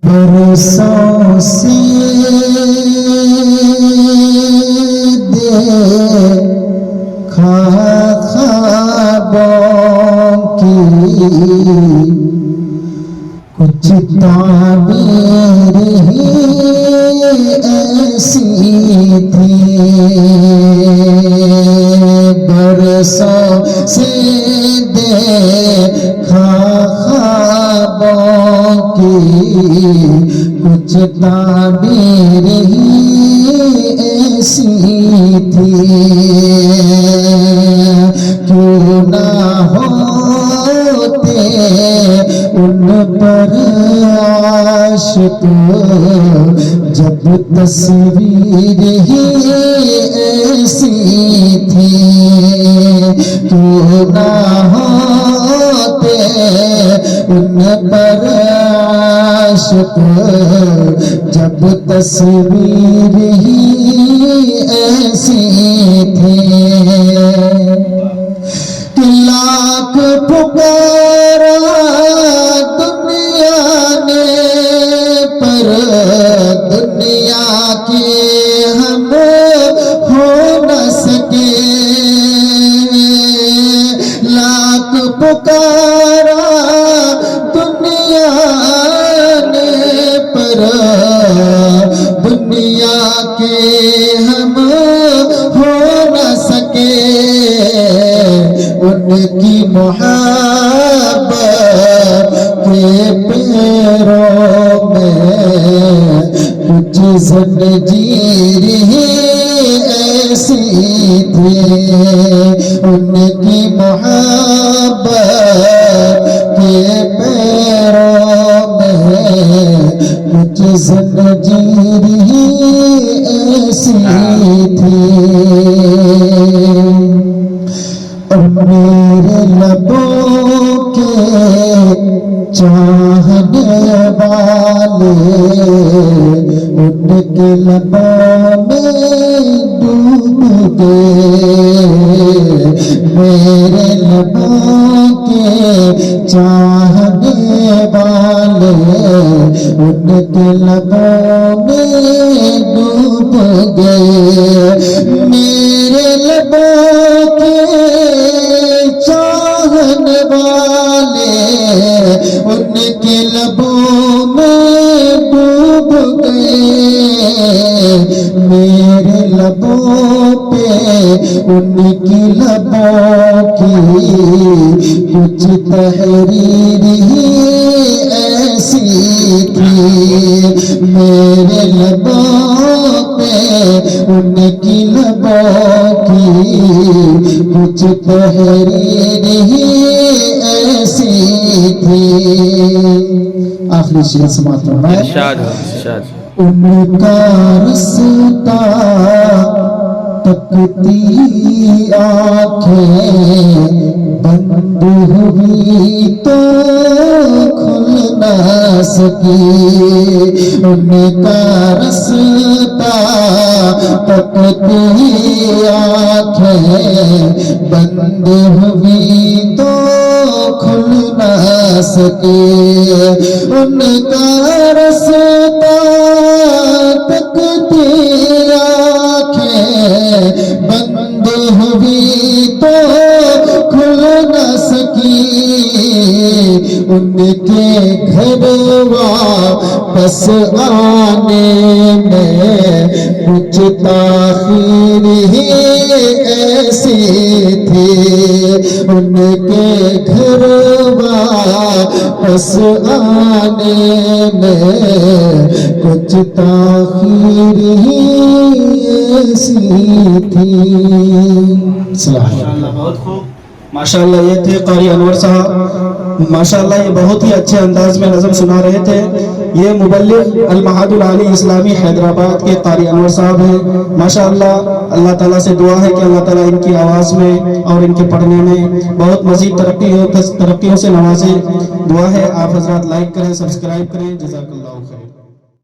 برسوں سے دیکھا خوابوں کی کچھ تعبیر ہی ایسی تھی، برسوں سے دیکھا خوابوں کی کچھ تعبیر ہی ایسی تھی، کیوں نہ ہوتے ان پر عاشق جب تصویر ہی ایسی تھی، کیوں نہ ہوتے ان پر عاشق جب تصویر ہی ایسی تھی، لاکھ پکارا دنیا نے پر دنیا کے ہم ہو نہ سکے، لاکھ پکارا دنیا نے پر دنیا کے ہم ہو نہ سکے، ان کی محبت کے پیروں میں کچھ زنجیر ہی ایسی تھی، ان کی محبت کے پیروں میں کچھ زنجیر ہی ایسی تھی، اور میرے لبوں کے چاہنے والے ان کے لبوں میں ڈوب گئے، میرے لبوں کے چاہنے والے ان کے لبوں میں ڈوب گئے، میرے لبوں کے چاہنے والے ان کے لبوں میں ڈوب گئے، میرے لبوں پہ ان کی لبوں کی کچھ تحریر ہی ایسی تھی، میرے لبوں پہ ان کی لبوں کی کچھ تحریر ہی ایسی تھی، آخری شعر سماعت فرمائیں، ان کا رستہ تکتی آنکھیں بند ہوئی تو کھل نہ سکی، ان کا رستہ تکتی آنکھیں بند ہوئی تو کھل نہ سکے، ان کا رستہ تکتی آنکھیں بند ہوئی تو کھل نہ سکی، ان کے گھر واپس آنے میں کچھ تاخیر ہی ایسی تھی، ان کے گھر واپس آنے میں کچھ تاخیر ہی ایسی تھی۔ بہت خوب، ماشاءاللہ یہ تھے قاری انور صاحب، ماشاءاللہ یہ بہت ہی اچھے انداز میں نظم سنا رہے تھے، یہ مبلغ المعہد العالی اسلامی حیدرآباد کے قاری انور صاحب ہیں، ماشاءاللہ اللہ تعالیٰ سے دعا ہے کہ اللہ تعالیٰ ان کی آواز میں اور ان کے پڑھنے میں بہت مزید ترقیوں سے نوازے، دعا ہے آپ حضرات لائک کریں، سبسکرائب کریں، جزاک اللہ خیر۔